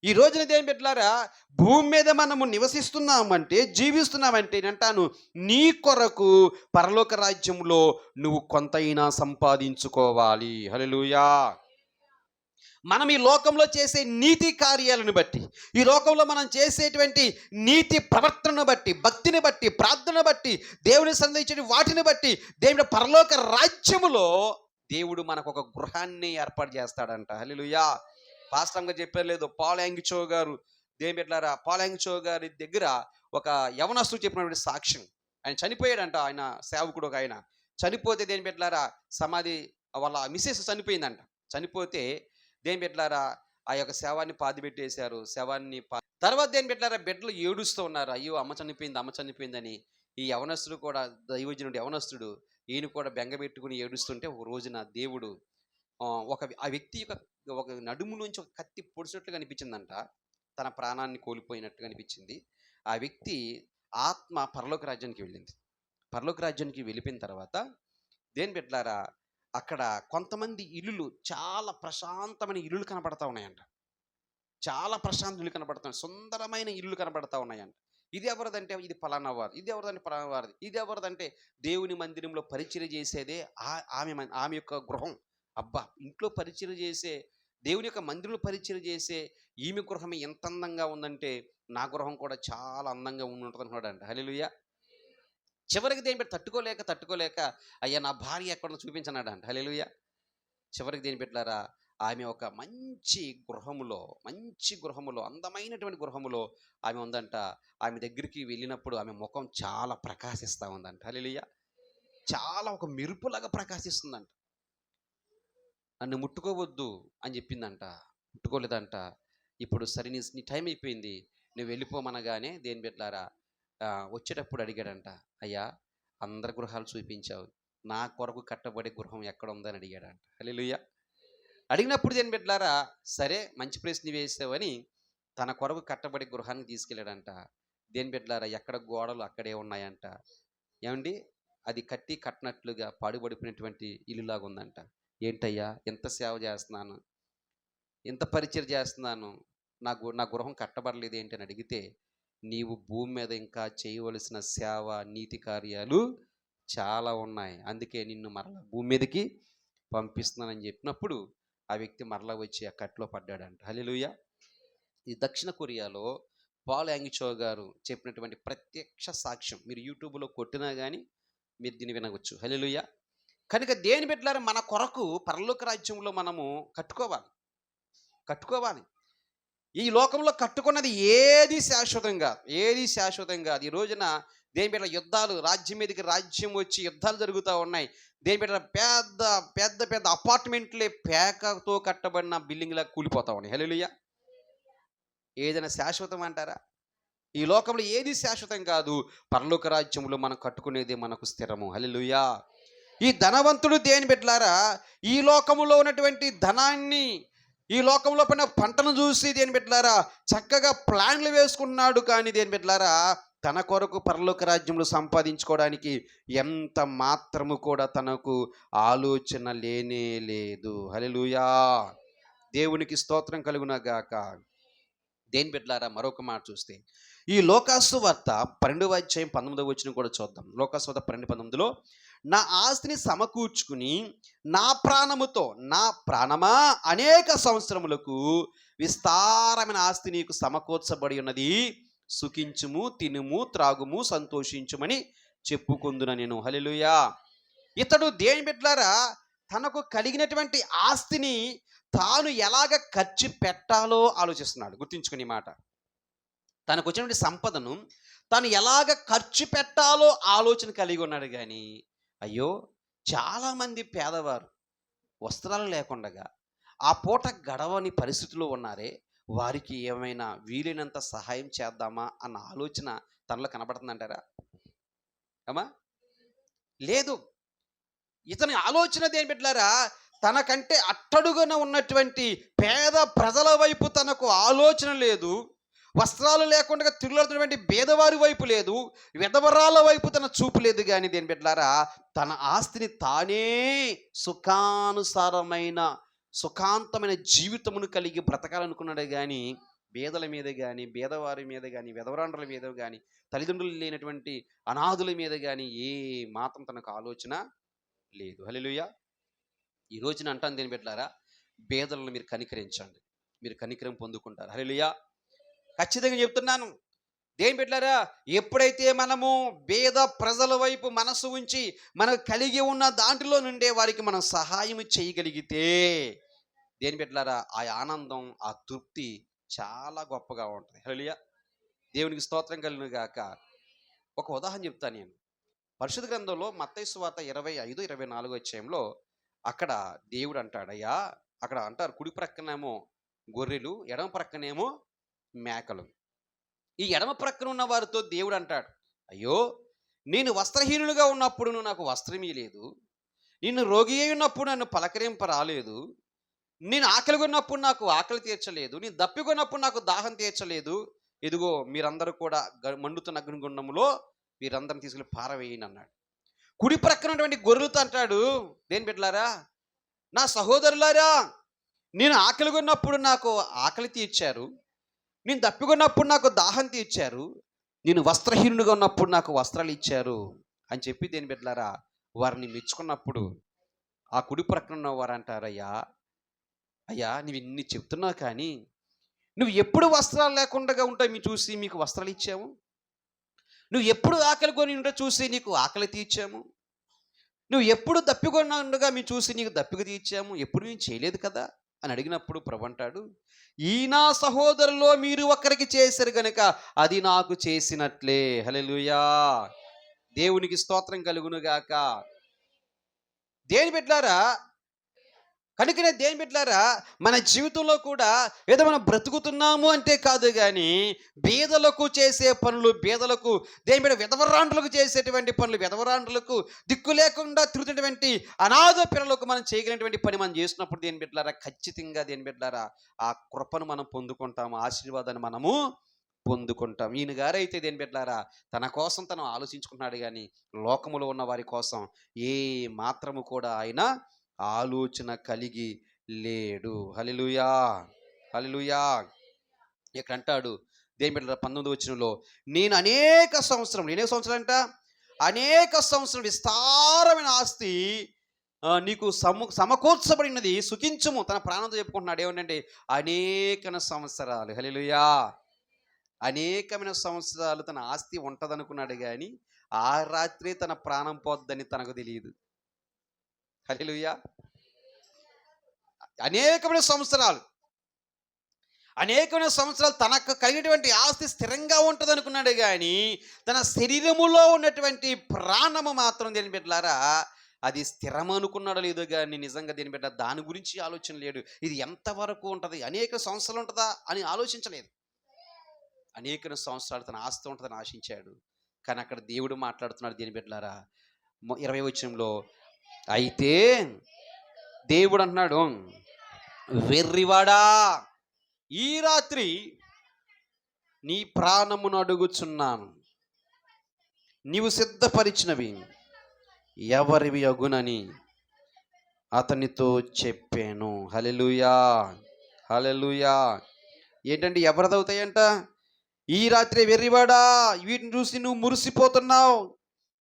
ఈ రోజున దేవుని బిడ్డలారా, భూమి మీద మనము నివసిస్తున్నామంటే, జీవిస్తున్నామంటే నేనంటాను, నీ కొరకు పరలోక రాజ్యంలో నువ్వు కొంతైనా సంపాదించుకోవాలి. హల్లెలూయా! మనం ఈ లోకంలో చేసే నీతి కార్యాలను బట్టి, ఈ లోకంలో మనం చేసేటువంటి నీతి ప్రవర్తనను బట్టి, భక్తిని బట్టి, ప్రార్థన బట్టి, దేవుని సంధించిన వాటిని బట్టి, దేవుని పరలోక రాజ్యములో దేవుడు మనకు ఒక గృహాన్ని ఏర్పాటు చేస్తాడంట. హల్లెలూయా! పాస్టర్గా చెప్పారు లేదు, పాల్ యాంగిచో గారు, దేవుని బిడ్డలారా, పాల్ యాంగిచో గారి దగ్గర ఒక యవనస్తుడు చెప్పినటువంటి సాక్ష్యం. ఆయన చనిపోయాడంట. ఆయన సేవకుడు ఒక ఆయన చనిపోతే, దేవుని బిడ్డలారా, సమాధి వాళ్ళ మిసెస్ చనిపోయిందంట. చనిపోతే దేవుని బిడ్డలారా, ఆ యొక్క శవాన్ని పాతిపెట్టేశారు. శవాన్ని తర్వాత దేవుని బిడ్డలారా, బిడ్డలు ఏడుస్తూ ఉన్నారు. అయ్యో అమ్మ చనిపోయింది, అమ్మ చనిపోయిందని. ఈ యవనస్తుడు కూడా, దైవజనుడు యవనస్తుడు, ఈయన కూడా బెంగ పెట్టుకుని ఏడుస్తుంటే, ఒక రోజున దేవుడు ఆ వ్యక్తి యొక్క ఒక నడుము నుంచి ఒక కత్తి పొడిచినట్లుగా అనిపించిందంట. తన ప్రాణాన్ని కోల్పోయినట్టుగా అనిపించింది. ఆ వ్యక్తి ఆత్మ పరలోక రాజ్యానికి వెళ్ళింది. పరలోక రాజ్యానికి వెళ్ళిపోయిన తర్వాత దేని బిడ్డలారా, అక్కడ కొంతమంది ఇల్లులు, చాలా ప్రశాంతమైన ఇల్లులు కనబడతా ఉన్నాయంట. చాలా ప్రశాంత ఇల్లు కనబడుతున్నాయి. సుందరమైన ఇల్లు కనబడతా ఉన్నాయంట. ఇది ఎవరిదంటే, ఇది పలానా వారు. ఇది ఎవరిదంటే పలానా వారిది. ఇది ఎవరిదంటే, దేవుని మందిరంలో పరిచర్య చేసేదే ఆమె యొక్క గృహం. అబ్బా, ఇంట్లో పరిచర్య చేసే, దేవుని యొక్క మందిరంలో పరిచర్య చేసే ఈమె గృహమే ఎంత అందంగా ఉందంటే, నా గృహం కూడా చాలా అందంగా ఉంటుంది అనుకున్నాడంట. హల్లెలూయా! చివరికి దేని పెట్టి తట్టుకోలేక అయ్యా నా భార్య ఎక్కడో చూపించన్నాడంట. హల్లెలూయా! చివరికి దేని పెట్టారా, ఆమె ఒక మంచి గృహములో, అందమైనటువంటి గృహములో ఆమె ఉందంట. ఆమె దగ్గరికి వెళ్ళినప్పుడు ఆమె ముఖం చాలా ప్రకాశిస్తూ ఉందంట. హల్లెలూయా! చాలా ఒక మెరుపులాగా ప్రకాశిస్తుందంట. నన్ను ముట్టుకోవద్దు అని చెప్పిందంట. ముట్టుకోలేదంట. ఇప్పుడు సరే నీ టైం అయిపోయింది, నువ్వు వెళ్ళిపోమనగానే దేని బిడ్డలారా, వచ్చేటప్పుడు అడిగాడంట, అయ్యా అందరి గృహాలు చూపించావు, నా కొరకు కట్టబడే గృహం ఎక్కడ ఉందని అడిగాడంట. హల్లెలూయా! అడిగినప్పుడు దేని బిడ్డలారా, సరే మంచి ప్రశ్న వేసావని తన కొరకు కట్టబడే గృహానికి తీసుకెళ్ళాడంట. దేని బిడ్డలారా, ఎక్కడ గోడలు అక్కడే ఉన్నాయంట. ఏమండి, అది కట్టినట్లుగా పాడుపడిపోయినటువంటి ఇల్లులాగా ఉందంట. ఏంటయ్యా, ఎంత సేవ చేస్తున్నాను, ఎంత పరిచయం చేస్తున్నాను, నా గృహం కట్టబడలేదు ఏంటి అని అడిగితే, నీవు భూమి మీద ఇంకా చేయవలసిన సేవ, నీతి కార్యాలు చాలా ఉన్నాయి, అందుకే నిన్ను మరలా భూమి మీదకి పంపిస్తున్నానని చెప్పినప్పుడు ఆ వ్యక్తి మరలా వచ్చి ఆ కట్లో పడ్డాడంట. హల్లెలూయా! ఈ దక్షిణ కొరియాలో పాల్ యాంగిచో గారు చెప్పినటువంటి ప్రత్యక్ష సాక్ష్యం మీరు యూట్యూబ్లో కొట్టినా కానీ మీరు దీన్ని వినవచ్చు. హల్లెలూయా! కనుక దేని బిడ్డలారా, మన కొరకు పరలోక రాజ్యంలో మనము కట్టుకోవాలి. ఈ లోకంలో కట్టుకున్నది ఏది శాశ్వతం కాదు. ఈ రోజున దేని బిడ్డల యుద్ధాలు, రాజ్యం మీదకి రాజ్యం వచ్చి యుద్ధాలు జరుగుతూ ఉన్నాయి. దేని బిడ్డల పెద్ద అపార్ట్మెంట్లే పేకతో కట్టబడిన బిల్డింగ్లా కూలిపోతా ఉన్నాయి. హల్లెలూయా! ఏదైనా శాశ్వతం అంటారా? ఈ లోకంలో ఏది శాశ్వతం కాదు. పరలోక రాజ్యంలో మనం కట్టుకునేది మనకు స్థిరము. హల్లెలూయా! ఈ ధనవంతుడు దేని బిడ్డలారా, ఈ లోకములో ఉన్నటువంటి ధనాన్ని, ఈ లోకంలో పడిన పంటను చూసి దేని బిడ్డలారా చక్కగా ప్లాన్లు వేసుకున్నాడు. కానీ దేని బిడ్డలారా, తన కొరకు పరలోక రాజ్యంలో సంపాదించుకోవడానికి ఎంత మాత్రము కూడా తనకు ఆలోచన లేనే లేదు. హల్లెలూయా! దేవునికి స్తోత్రం కలుగును గాక. దేని బిడ్డలారా, మరొక మాట చూస్తే ఈ లోకాసు వార్త 12వ అధ్యాయం 19వ వచనం కూడా చూద్దాం. లోకాసు వార్త 12:19లో, నా ఆస్తిని సమకూర్చుకుని నా ప్రాణమా అనేక సంవత్సరములకు విస్తారమైన ఆస్తి నీకు సమకూర్చబడి ఉన్నది, సుఖించుము, తినుము, త్రాగుము, సంతోషించుమని చెప్పుకుందున నేను. హల్లెలూయా! ఇతడు దేని బిడ్డలారా, తనకు కలిగినటువంటి ఆస్తిని తాను ఎలాగ ఖర్చు పెట్టాలో ఆలోచిస్తున్నాడు. గుర్తుంచుకునే మాట, తనకు వచ్చినటువంటి సంపదను తాను ఎలాగ ఖర్చు పెట్టాలో ఆలోచన కలిగి ఉన్నాడు. కానీ అయ్యో, చాలామంది పేదవారు వస్త్రాలు లేకుండా ఆ పూట గడవని పరిస్థితుల్లో ఉన్నారే, వారికి ఏమైనా వీలైనంత సహాయం చేద్దామా అన్న ఆలోచన తనలో కనబడుతుందంటారా? అమ్మా, లేదు. ఇతని ఆలోచన దేని బిడ్డలారా, తనకంటే అట్టడుగున ఉన్నటువంటి పేద ప్రజల వైపు తనకు ఆలోచన లేదు. వస్త్రాలు లేకుండా తిరుగుతున్నటువంటి పేదవారి వైపు లేదు, విధవరాల వైపు తన చూపు లేదు. కానీ దేని బిడ్డలారా, తన ఆస్తిని తానే సుఖానుసారమైన సుఖాంతమైన జీవితమును కలిగి బ్రతకాలనుకున్నాడే కానీ పేదల మీద కానీ, పేదవారి మీద కానీ, విధవరాండ్రుల మీద కానీ, తల్లిదండ్రులు లేనటువంటి అనాథుల మీద కానీ ఏ మాత్రం తనకు ఆలోచన లేదు. హల్లెలూయా. ఈ రోజున అంటాను దేని బిడ్డలారా, పేదలను మీరు కనికరించండి, మీరు కనికరం పొందుకుంటారు. హల్లెలూయా. ఖచ్చితంగా చెప్తున్నాను. దేని బిడ్డలారా, ఎప్పుడైతే మనము పేద ప్రజల వైపు మనసు ఉంచి మనకు కలిగి ఉన్న దాంట్లో నుండే వారికి మనం సహాయం చేయగలిగితే దేని బిడ్డలారా, ఆ ఆనందం, ఆ తృప్తి చాలా గొప్పగా ఉంటుంది. హల్లెలూయా. దేవునికి స్తోత్రం కలుగును గాక. ఒక ఉదాహరణ చెప్తాను నేను. పరిశుద్ధ గ్రంథంలో మత్తయి సువార్త 25, 24 అధ్యాయంలో అక్కడ దేవుడు అంటాడు, అయ్యా, అక్కడ అంటారు, కుడి ప్రక్కనేమో గొర్రెలు, ఎడమ ప్రక్కనేమో మేకలు. ఈ ఎడమ ప్రక్కన ఉన్న వారితో దేవుడు అంటాడు, అయ్యో, నేను వస్త్రహీనులుగా ఉన్నప్పుడు నువ్వు నాకు వస్త్రమీ లేదు, నిన్ను రోగి అయి ఉన్నప్పుడు నన్ను పలకరింప రాలేదు, నేను ఆకలిగా ఉన్నప్పుడు నాకు ఆకలి తీర్చలేదు, నేను దప్పికొన్నప్పుడు నాకు దాహం తీర్చలేదు. ఇదిగో మీరందరూ కూడా మండుతున్న అగ్నిగుండంలో వీరందరిని తీసుకెళ్ళి పారవేయని అన్నాడు. కుడి ప్రక్కనటువంటి గొర్రెలతో అంటాడు, దేని బిడ్డలారా, నా సహోదరులారా, నేను ఆకలిగా ఉన్నప్పుడు నాకు ఆకలి తీర్చారు, నేను దప్పికొన్నప్పుడు నాకు దాహం తీర్చారు, నేను వస్త్రహీనుడిగా ఉన్నప్పుడు నాకు వస్త్రాలు ఇచ్చారు అని చెప్పి దేని బిడ్డలారా వారిని మెచ్చుకున్నప్పుడు ఆ కుడి ప్రక్కన ఉన్న వారు అంటారు, అయ్యా, అయ్యా, నువ్వు ఇన్ని చెప్తున్నావు కానీ నువ్వు ఎప్పుడు వస్త్రాలు లేకుండా ఉంటావు మీ చూసి మీకు వస్త్రాలు ఇచ్చాము, నువ్వు ఎప్పుడు ఆకలి కొని ఉంటే చూసి నీకు ఆకలి తీర్చాము, నువ్వు ఎప్పుడు దప్పికొన్న ఉండగా మేము చూసి నీకు దప్పిక తీర్చాము, ఎప్పుడు మేము చేయలేదు కదా అని అడిగినప్పుడు ప్రభు అంటాడు, ఈ నా సహోదరులో మీరు ఒకరికి చేశారు గనుక అది నాకు చేసినట్లే. హల్లెలూయా. దేవునికి స్తోత్రం కలుగును గాక. దేని బిడ్డలారా, కనుకనే దేని బిడ్డలారా, మన జీవితంలో కూడా ఏదో మనం బ్రతుకుతున్నాము అంటే కాదు, కానీ బీదలకు చేసే పనులు బీదలకు, దేని బిడ్డ విధవరాండ్రులకు చేసేటువంటి పనులు విధవరాండ్రులకు, దిక్కు లేకుండా తిరుగుతున్నటువంటి అనాథ పిల్లలకు మనం చేయగలిగినటువంటి పని మనం చేసినప్పుడు దేని బిడ్డలారా, ఖచ్చితంగా దేని బిడ్డలారా ఆ కృపను మనం పొందుకుంటాము, ఆశీర్వాదాన్ని మనము పొందుకుంటాం. ఈయన గారైతే దేని బిడ్డలారా తన కోసం తను ఆలోచించుకుంటున్నాడు, కానీ లోకములో ఉన్న వారి కోసం ఏ మాత్రము కూడా ఆయన ఆలోచన కలిగి లేడు. హల్లెలూయా. హల్లెలూయా. ఇక్కడ అంటాడు దేని బిడ్డలారా 19వ వచనంలో, నేను అనేక సంవత్సరాలు అంట, అనేక సంవత్సరం విస్తారమైన ఆస్తి నీకు సమకూర్చబడినది, సుఖించుము. తన ప్రాణంతో చెప్పుకుంటున్నాడు ఏమంటే అనేక సంవత్సరాలు. హల్లెలూయా. అనేకమైన సంవత్సరాలు తన ఆస్తి ఉంటదనుకున్నాడు, కానీ ఆ రాత్రి తన ప్రాణం పోద్దని తనకు తెలియదు. హల్లెలూయా. అనేకమైన సంవత్సరాలు తనకు కలిగినటువంటి ఆస్తి స్థిరంగా ఉంటుంది అనుకున్నాడు, కానీ తన శరీరములో ఉన్నటువంటి ప్రాణము మాత్రం దేని బిడ్డలారా అది స్థిరం అనుకున్నాడు లేదో, కానీ నిజంగా దేని బిడ్డ దాని గురించి ఆలోచన లేడు. ఇది ఎంతవరకు ఉంటుంది, అనేక సంవత్సరాలు ఉంటుందా అని ఆలోచించలేదు. అనేక సంవత్సరాలు తన ఆస్తి ఉంటుందని ఆశించాడు, కానీ అక్కడ దేవుడు మాట్లాడుతున్నాడు దేని బిడ్డలారా 20వ వచనంలో, అయితే దేవుడు అంటున్నాడు, వెర్రివాడా, ఈ రాత్రి నీ ప్రాణమును అడుగుచున్నాను, నీవు సిద్ధపరిచినవి ఎవరివి అగునని అతనితో చెప్పాను. హల్లెలూయా. హల్లెలూయా. ఏంటంటే ఎవరిదవుతాయంట? ఈ రాత్రి వెర్రివాడా, వీటిని చూసి నువ్వు మురిసిపోతున్నావు,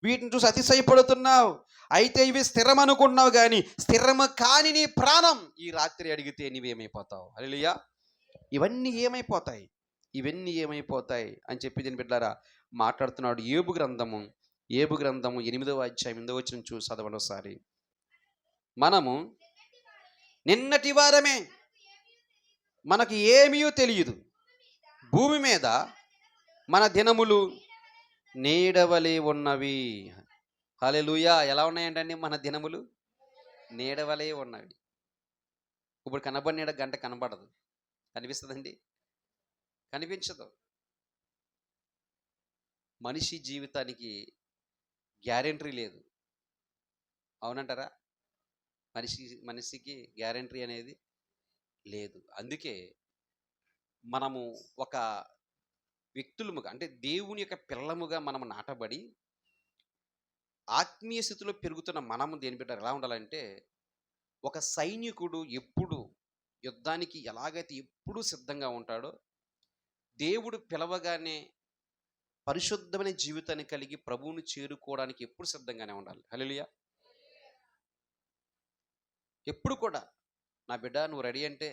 వీటిని చూసి అతిశయపడుతున్నావు, అయితే ఇవి స్థిరం అనుకుంటున్నావు, కానీ స్థిరము కాని నీ ప్రాణం ఈ రాత్రి అడిగితే నీవేమైపోతావు. హల్లెలూయా. ఇవన్నీ ఏమైపోతాయి, ఇవన్నీ ఏమైపోతాయి అని చెప్పి దీని బిడ్డలారా మాట్లాడుతున్నాడు. ఏబు గ్రంథము 8వ అధ్యాయం 8వ వచనం చూసి చదవండి ఒకసారి. మనము నిన్నటి వారమే, మనకు ఏమీ తెలియదు, భూమి మీద మన దినములు నీడవలే ఉన్నవి. హల్లెలూయా. ఎలా ఉన్నాయంటండి మన దినములు? నీడవలే ఉన్నవి. ఇప్పుడు కనబడిన గంట కనబడదు, కనిపిస్తుందండి? కనిపించదు. మనిషి జీవితానికి గ్యారెంటీ లేదు, అవునంటారా? మనిషికి గ్యారెంటీ అనేది లేదు. అందుకే మనము ఒక వ్యక్తులముగా అంటే దేవుని యొక్క పిల్లముగా మనం నాటబడి ఆత్మీయ స్థితిలో పెరుగుతున్న మనము దేని బిడ్డ ఎలా ఉండాలంటే ఒక సైనికుడు ఎప్పుడు యుద్ధానికి ఎలాగైతే ఎప్పుడూ సిద్ధంగా ఉంటాడో దేవుడు పిలవగానే పరిశుద్ధమైన జీవితాన్ని కలిగి ప్రభువుని చేరుకోవడానికి ఎప్పుడు సిద్ధంగానే ఉండాలి. హల్లెలూయా. ఎప్పుడు కూడా నా బిడ్డ నువ్వు రెడీ అంటే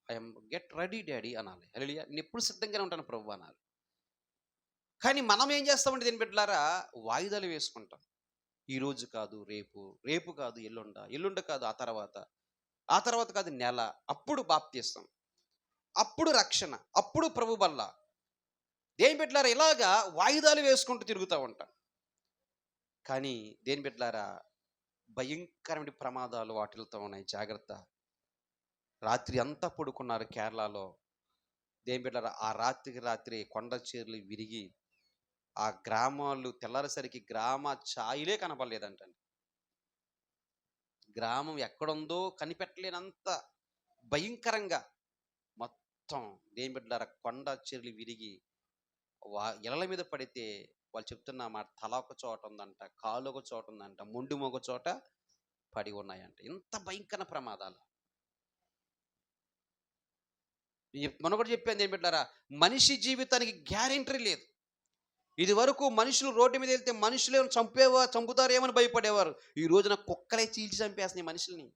ఐఎమ్ గెట్ రెడీ డాడీ అనాలి. హల్లెలూయా. నేను ఎప్పుడు సిద్ధంగానే ఉంటాను ప్రభు అనాలి. కానీ మనం ఏం చేస్తామంటే దీని బిడ్డలారా వాయిదాలు వేసుకుంటాం. ఈ రోజు కాదు రేపు, రేపు కాదు ఎల్లుండ, ఎల్లుండ కాదు ఆ తర్వాత, ఆ తర్వాత కాదు నెల, అప్పుడు బాప్తీస్తాం, అప్పుడు రక్షణ, అప్పుడు ప్రభు బల్ల. దేని బిడ్డలారా ఇలాగా వాయిదాలు వేసుకుంటూ తిరుగుతూ ఉంటాం. కానీ దేని బిడ్డలారా భయంకరమైన ప్రమాదాలు వాటిల్తో ఉన్నాయి. జాగ్రత్త. రాత్రి అంతా పడుకున్నారు కేరళలో. దేని బిడ్డలారా ఆ రాత్రికి రాత్రి కొండ చీరలు విరిగి ఆ గ్రామాలు తెల్లారేసరికి గ్రామ ఛాయలే కనపడలేదంటండి. గ్రామం ఎక్కడుందో కనిపెట్టలేనంత భయంకరంగా మొత్తం దేని బిడ్డలారా కొండ చీరలు విరిగి ఇళ్ళ మీద పడితే వాళ్ళు చెప్తున్న మాట తల ఒక చోట ఉందంట, కాలు ఒక చోట ఉందంట, మొండి ఒక చోట పడి ఉన్నాయంట. ఇంత భయంకర ప్రమాదాలు. మనం కూడా చెప్పాను ఏం బిడ్డారా, మనిషి జీవితానికి గ్యారెంటీ లేదు. ఇది వరకు మనుషులు రోడ్డు మీద వెళ్తే మనుషులు చంపుతారేమని భయపడేవారు. ఈ రోజున కుక్కలే చీల్చి చంపేస్తున్నాయి మనుషుల్ని.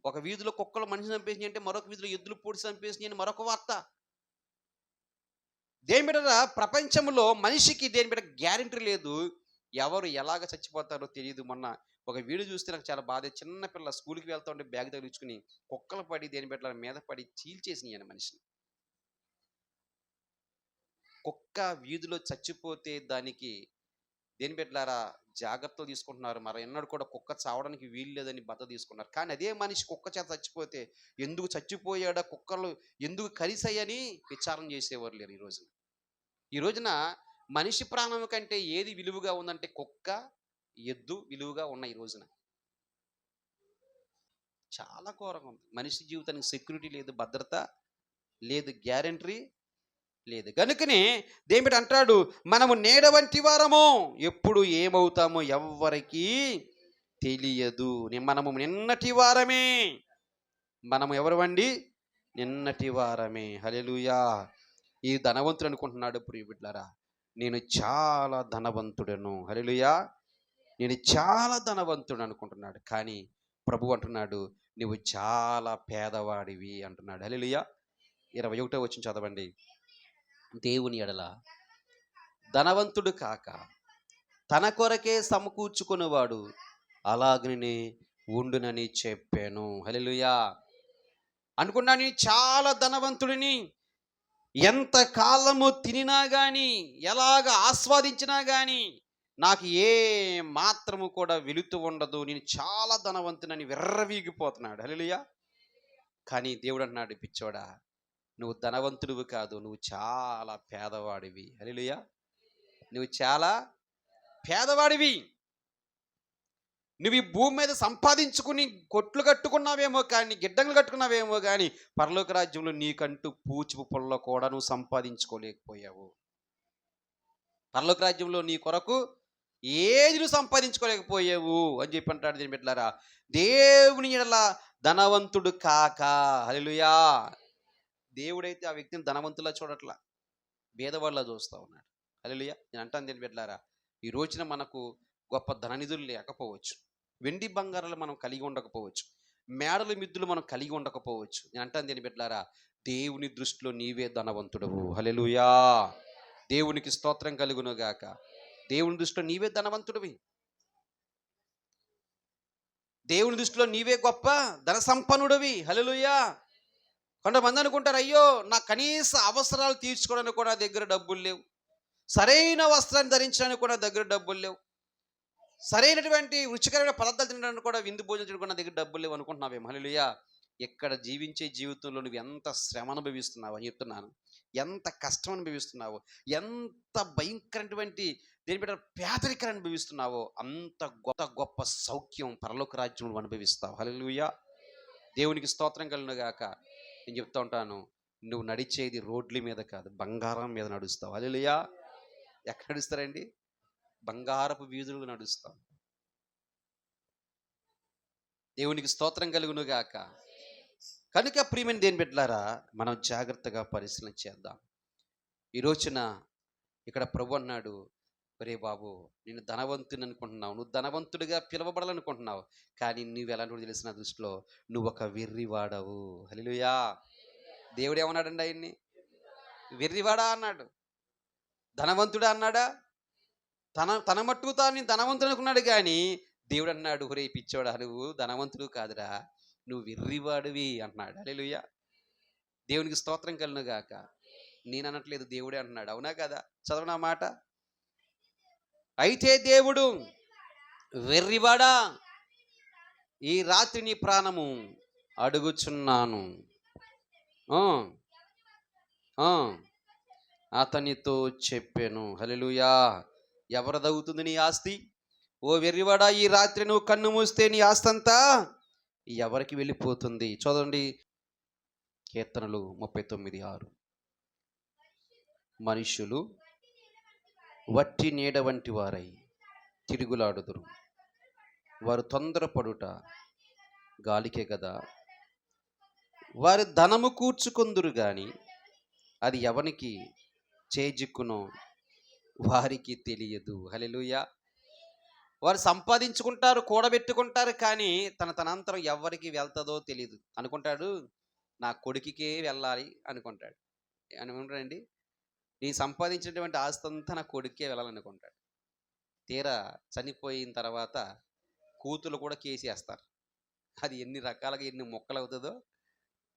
ఒక వీధిలో కుక్కలు మనిషిని చంపేసినాయి అంటే మరొక వీధిలో ఎద్దులు పొడిచి చంపేసినాయి అని మరొక వార్త. దేని బిడ్డ ప్రపంచంలో మనిషికి దేని బిడ్డ గ్యారెంటీ లేదు. ఎవరు ఎలాగ చచ్చిపోతారో తెలియదు. మొన్న ఒక వీడియో చూస్తే నాకు చాలా బాధ. చిన్న పిల్ల స్కూల్కి వెళ్తా ఉంటే బ్యాగ్ తగిలించుకుని కుక్కలు పడి దేని బిడ్డల మీద పడి చీల్చేసినాయి అని మనిషిని. కుక్క వీధిలో చచ్చిపోతే దానికి దేని బిడ్డలారా జాగ్రత్తలు తీసుకుంటున్నారు. మరి ఎన్నడూ కూడా కుక్క చావడానికి వీలు లేదని బద్ద తీసుకున్నారు. కానీ అదే మనిషి కుక్క చేత చచ్చిపోతే ఎందుకు చచ్చిపోయాడా, కుక్కలు ఎందుకు కలిసాయని విచారం చేసేవారు లేరు. ఈ రోజున మనిషి ప్రాణం కంటే ఏది విలువగా ఉందంటే కుక్క, ఎద్దు విలువగా ఉన్నాయి. ఈ రోజున చాలా ఘోరంగా ఉంది. మనిషి జీవితానికి సెక్యూరిటీ లేదు, భద్రత లేదు, గ్యారెంటీ లేదు. కనుకనే దేవుడు అంటాడు, మనము నీడ వంటి వారము, ఎప్పుడు ఏమవుతామో ఎవ్వరికీ తెలియదు. మనము నిన్నటి వారమే. మనము ఎవరమండి? నిన్నటి వారమే. హల్లెలూయా. ఈ ధనవంతుడు అనుకుంటున్నాడు ప్రియబిడ్డలారా, నేను చాలా ధనవంతుడను. హల్లెలూయా. నేను చాలా ధనవంతుడు అనుకుంటున్నాడు. కానీ ప్రభు అంటున్నాడు, నువ్వు చాలా పేదవాడివి అంటున్నాడు. హల్లెలూయా. 21వ వచనం చదవండి. దేవుని ఎడల ధనవంతుడు కాక తన కొరకే సమకూర్చుకునేవాడు అలాగనే ఉండునని చెప్పాను. హల్లెలూయా. అనుకున్నా నేను చాలా ధనవంతుడిని, ఎంత కాలము తినినా కానీ, ఎలాగ ఆస్వాదించినా కానీ నాకు ఏ మాత్రము కూడా వెలుతూ ఉండదు, నేను చాలా ధనవంతునని విర్రవీగిపోతున్నాడు. హల్లెలూయా. కానీ దేవుడు అన్నాడు, పిచ్చోడా, నువ్వు ధనవంతుడివి కాదు, నువ్వు చాలా పేదవాడివి. హల్లెలూయా. నువ్వు చాలా పేదవాడివి. నువ్వు ఈ భూమి మీద సంపాదించుకుని కొట్లు కట్టుకున్నావేమో కానీ, గిడ్డంగులు కట్టుకున్నావేమో కానీ, పరలోక రాజ్యంలో నీకంటూ పూచిపు పుల్ల కూడా నువ్వు సంపాదించుకోలేకపోయావు. పరలోక రాజ్యంలో నీ కొరకు ఏది నువ్వు సంపాదించుకోలేకపోయావు అని చెప్పి అంటాడు. దీని బిడ్డలారా, దేవుని ఎడల ధనవంతుడు కాక. హల్లెలూయా. దేవుడైతే ఆ వ్యక్తిని ధనవంతులా చూడట్లా, భేదవాళ్ళ చూస్తూ ఉన్నాడు. హల్లెలూయా. నేను అంటాను దీని బిడ్డలారా, ఈ రోజున మనకు గొప్ప ధననిధులు లేకపోవచ్చు, వెండి బంగారాలు మనం కలిగి ఉండకపోవచ్చు, మేడలు మిద్దులు మనం కలిగి ఉండకపోవచ్చు. నేను అంటాను దీని బిడ్డలారా, దేవుని దృష్టిలో నీవే ధనవంతుడవు. హల్లెలూయా. దేవునికి స్తోత్రం కలుగును గాక. దేవుని దృష్టిలో నీవే ధనవంతుడివి. దేవుని దృష్టిలో నీవే గొప్ప ధన సంపన్నుడివి. హల్లెలూయా. కొంతమంది అనుకుంటారు, అయ్యో నా కనీస అవసరాలు తీర్చుకోవడానికి కూడా దగ్గర డబ్బులు లేవు, సరైన వస్త్రాన్ని ధరించడానికి కూడా దగ్గర డబ్బులు లేవు, సరైనటువంటి రుచికరమైన పదార్థాలు తినడానికి కూడా విందు భోజనం చేయడానికి దగ్గర డబ్బులు లేవు అనుకుంటున్నావేమో. హల్లెలూయా. ఇక్కడ జీవించే జీవితంలో నువ్వు ఎంత శ్రమ అనుభవిస్తున్నావు అని చెప్తున్నాను, ఎంత కష్టం అనుభవిస్తున్నావో, ఎంత భయంకరమైనటువంటి దేని బిడ్డ పేదరికాన్ని అనుభవిస్తున్నావో అంత గొప్ప సౌఖ్యం పరలోక రాజ్యంలో అనుభవిస్తావు. హల్లెలూయా. దేవునికి స్తోత్రం కలుగును గాక. నేను చెప్తా ఉంటాను, నువ్వు నడిచేది రోడ్ల మీద కాదు, బంగారం మీద నడుస్తావు. హల్లెలూయా. ఎక్కడ నడుస్తారండి? బంగారపు వీధులు నడుస్తాం. దేవునికి స్తోత్రం కలుగును గాక. కనుక ప్రియమైన దేని బిడ్డలారా, మనం జాగ్రత్తగా పరిశీలన చేద్దాం. ఈ రోజున ఇక్కడ ప్రభు అన్నాడు, ఒరే బాబు, నేను ధనవంతుని అనుకుంటున్నావు, నువ్వు ధనవంతుడిగా పిలువబడాలనుకుంటున్నావు, కానీ నువ్వు ఎలాంటి తెలిసిన దృష్టిలో నువ్వు ఒక వెర్రివాడవు. హల్లెలూయా. దేవుడు ఏమన్నాడండి ఆయన్ని? వెర్రివాడా అన్నాడు. ధనవంతుడా అన్నాడా? తన మట్టుకు తాను ధనవంతుడు అనుకున్నాడు, కానీ దేవుడు అన్నాడు, ఒరే పిచ్చోడా, నువ్వు ధనవంతుడు కాదురా, నువ్వు వెర్రివాడివి అన్నాడు. హల్లెలూయా. దేవునికి స్తోత్రం కలుగును గాక. నేను అనట్లేదు, దేవుడే అంటున్నాడు. అవునా కదా? చదవనా మాట. అయితే దేవుడు, వెర్రివాడా, ఈ రాత్రి నీ ప్రాణము అడుగుచున్నాను. అతనితో చెప్పాను. హల్లెలూయా. ఎవరిదవుతుంది నీ ఆస్తి? ఓ వెర్రివాడా, ఈ రాత్రి నువ్వు కన్ను మూస్తే నీ ఆస్తి అంతా ఎవరికి వెళ్ళిపోతుంది? చూడండి, కీర్తనలు 39:6. మనుషులు వట్టి నీడ వంటి వారై తిరుగులాడుదురు, వారు తొందరపడుట గాలికే కదా. వారి ధనము కూర్చుకొందురు గాని అది ఎవనికి చేజిక్కునో వారికి తెలియదు. హల్లెలూయా. వారు సంపాదించుకుంటారు, కూడబెట్టుకుంటారు, కానీ తనంతరం ఎవరికి వెళ్తుందో తెలియదు. అనుకుంటాడు, నా కొడుకుకే వెళ్ళాలి అనుకుంటాడు. అనుకుంటాడండి. నీ సంపాదించినటువంటి ఆస్తి అంతా నా కొడుకే వెళ్ళాలనుకుంటాడు. తీరా చనిపోయిన తర్వాత కూతులు కూడా కేసేస్తారు. అది ఎన్ని రకాలుగా ఎన్ని మొక్కలు అవుతుందో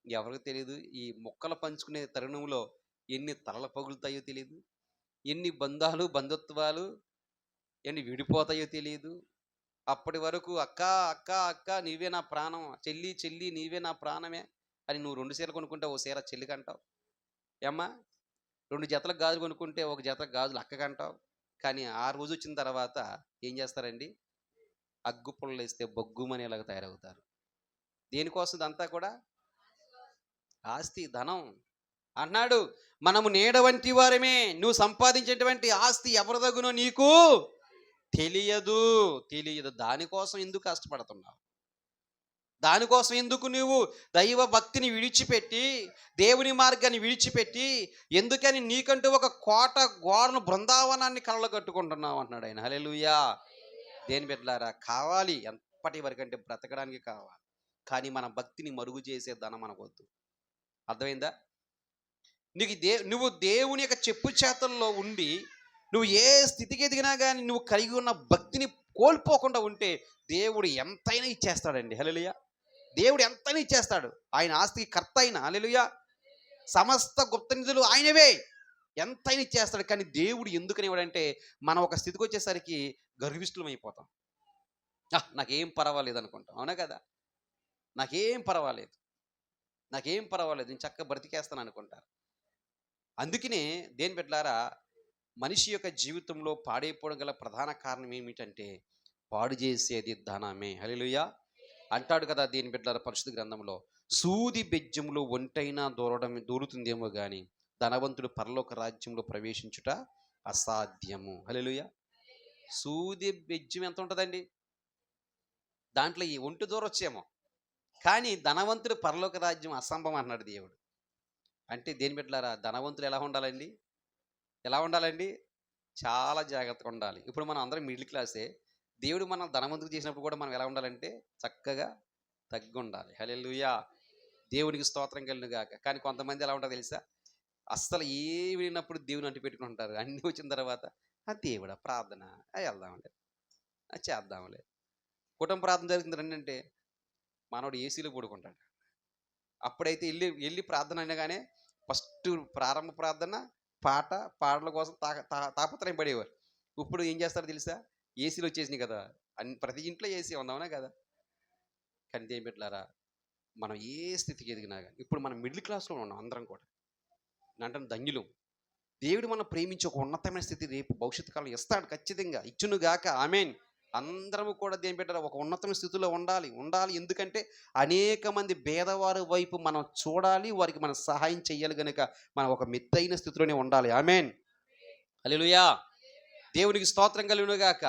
ఎవరికి తెలియదు. ఈ మొక్కలు పంచుకునే తరుణంలో ఎన్ని తలలు పగులుతాయో తెలియదు, ఎన్ని బంధాలు బంధుత్వాలు ఎన్ని విడిపోతాయో తెలియదు. అప్పటి వరకు అక్క అక్క అక్క నీవే నా ప్రాణం, చెల్లి చెల్లి నీవే నా ప్రాణమే అని నువ్వు 2 చీరలు కొనుక్కుంటే ఓ చీర చెల్లికి అంటావు. ఏమ్మా, 2 జతల గాజులు కొనుక్కుంటే ఒక జత గాజులు అక్కకి అంటావు. కానీ ఆ రోజు వచ్చిన తర్వాత ఏం చేస్తారండి? అగ్గు పుల్లలు వేస్తే బొగ్గుమనేలాగా తయారవుతారు. దేనికోసం ఇదంతా కూడా? ఆస్తి, ధనం. అన్నాడు, మనము నీడ వంటి వారమే, నువ్వు సంపాదించేటువంటి ఆస్తి ఎవరిదగునో నీకు తెలియదు. దానికోసం ఎందుకు కష్టపడుతున్నావు? దానికోసం ఎందుకు నువ్వు దైవ భక్తిని విడిచిపెట్టి, దేవుని మార్గాన్ని విడిచిపెట్టి, ఎందుకని నీకంటూ ఒక కోట గోడను, బృందావనాన్ని కళ్ళలో కట్టుకుంటున్నావు అంటున్నాడు ఆయన. హల్లెలూయా. దేని బిడ్డలారా, కావాలి, ఎప్పటి వరకంటే బ్రతకడానికి కావాలి, కానీ మన భక్తిని మరుగు చేసే ధనం మనకొద్దు. అర్థమైందా? నువ్వు దేవుని యొక్క చెప్పు చేతల్లో ఉండి నువ్వు ఏ స్థితికి ఎదిగినా కానీ నువ్వు కలిగి ఉన్న భక్తిని కోల్పోకుండా ఉంటే దేవుడు ఎంతైనా ఇచ్చేస్తాడండి. హల్లెలూయా. దేవుడు ఎంతైనా ఇచ్చేస్తాడు. ఆయన ఆస్తికి కర్త అయిన. హల్లెలూయా. సమస్త గుప్త నిధులు ఆయనవే, ఎంతైనా ఇచ్చేస్తాడు. కానీ దేవుడు ఎందుకనివాడంటే, మనం ఒక స్థితికి వచ్చేసరికి గర్విష్ఠులం అయిపోతాం. నాకేం పర్వాలేదు అనుకుంటాం. అవునా కదా? నాకేం పర్వాలేదు, నేను చక్కగా బ్రతికేస్తాను అనుకుంటారు. అందుకనే దేని బిడ్డలారా, మనిషి యొక్క జీవితంలో పాడైపోవడం గల ప్రధాన కారణం ఏమిటంటే, పాడు చేసేది ధనమే. హల్లెలూయా. అంటాడు కదా దేని బిడ్డలారా పరిశుద్ధ గ్రంథంలో, సూది బెజ్జంలో ఒంటైనా దూరుతుందేమో కానీ ధనవంతుడు పరలోక రాజ్యంలో ప్రవేశించుట అసాధ్యము. హల్లెలూయా. సూది బెజ్జం ఎంత ఉంటుందండి? దాంట్లో ఈ ఒంటి దూరొచ్చేమో, కానీ ధనవంతుడు పరలోక రాజ్యం అసంభవం అన్నాడు దేవుడు. అంటే దేని బిడ్డలారా, ధనవంతులు ఎలా ఉండాలండి? చాలా జాగ్రత్తగా ఉండాలి. ఇప్పుడు మనం అందరం మిడిల్ క్లాసే. దేవుడు మనం ధనవంతులు చేసినప్పుడు కూడా మనం ఎలా ఉండాలంటే చక్కగా తగ్గి ఉండాలి. హల్లెలూయా. దేవునికి స్తోత్రం కలుగును గాక. కానీ కొంతమంది ఎలా ఉంటారో తెలుసా? అస్సలు ఏమి విన్నప్పుడు దేవుని అంటి పెట్టుకుంటారు. అన్నీ వచ్చిన తర్వాత దేవుడా ప్రార్థన వెళ్దాంలే, చేద్దాంలే. కుటుంబ ప్రార్థన జరుగుతుంది రండి అంటే మనోడు ఏసీలో పడుకుంటాడు. అప్పుడైతే వెళ్ళి ప్రార్థన అనగానే ఫస్ట్ ప్రారంభ ప్రార్థన పాటల కోసం తాపత్రయం పడేవారు. ఇప్పుడు ఏం చేస్తారో తెలుసా? ఏసీలు వచ్చేసినాయి కదా, ప్రతి ఇంట్లో ఏసీ ఉందామనే కదా. కానీ దేని బిడ్డలారా, మనం ఏ స్థితికి ఎదిగినా కానీ ఇప్పుడు మనం మిడిల్ క్లాస్లో ఉన్నాం అందరం కూడా. అంటే ధన్యులు. దేవుడు మనం ప్రేమించి ఒక ఉన్నతమైన స్థితి రేపు భవిష్యత్తు కాలం ఇస్తాడు, ఖచ్చితంగా ఇచ్చును గాక. ఆమేన్. అందరము కూడా దేని పెట్టారు, ఒక ఉన్నతమైన స్థితిలో ఉండాలి ఉండాలి. ఎందుకంటే అనేక మంది పేదవారి వైపు మనం చూడాలి, వారికి మనం సహాయం చేయాలి గనుక మనం ఒక మిత్తైన స్థితిలోనే ఉండాలి. ఆమేన్. హల్లెలూయా. దేవునికి స్తోత్రం కలుగును గాక.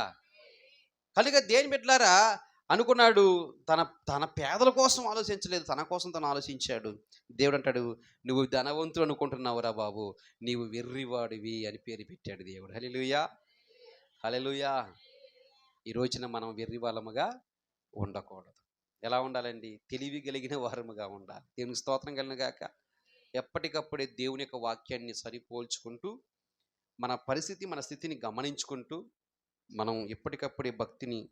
కనుక దేని బిడ్డలారా అనుకున్నాడు, తన తన పేదల కోసం ఆలోచించలేదు, తన కోసం తను ఆలోచించాడు. దేవుడు అంటాడు, నువ్వు ధనవంతుడు అనుకుంటున్నావురా బాబు, నీవు వెర్రివాడివి అని పేరు పెట్టాడు దేవుడు. హల్లెలూయా. హల్లెలూయా. ఈ రోజున మనం వెర్రి వాళ్ళముగా ఉండకూడదు. ఎలా ఉండాలండి? తెలివి కలిగిన వారముగా ఉండాలి. దేవునికి స్తోత్రం కలుగును గాక. ఎప్పటికప్పుడే దేవుని యొక్క వాక్యాన్ని సరిపోల్చుకుంటూ, మన పరిస్థితి, మన స్థితిని గమనించుకుంటూ, మనం ఎప్పటికప్పుడే భక్తిని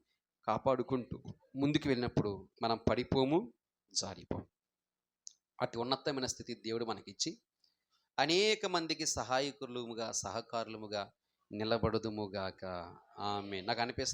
కాపాడుకుంటూ ముందుకు వెళ్ళినప్పుడు మనం పడిపోము, జారిపోము. అతి ఉన్నతమైన స్థితి దేవుడు మనకిచ్చి అనేక మందికి సహాయకులుగా, సహకారులముగా నిలబడుదుముగాక. ఆమేన్. నాకు అనిపిస్తుంది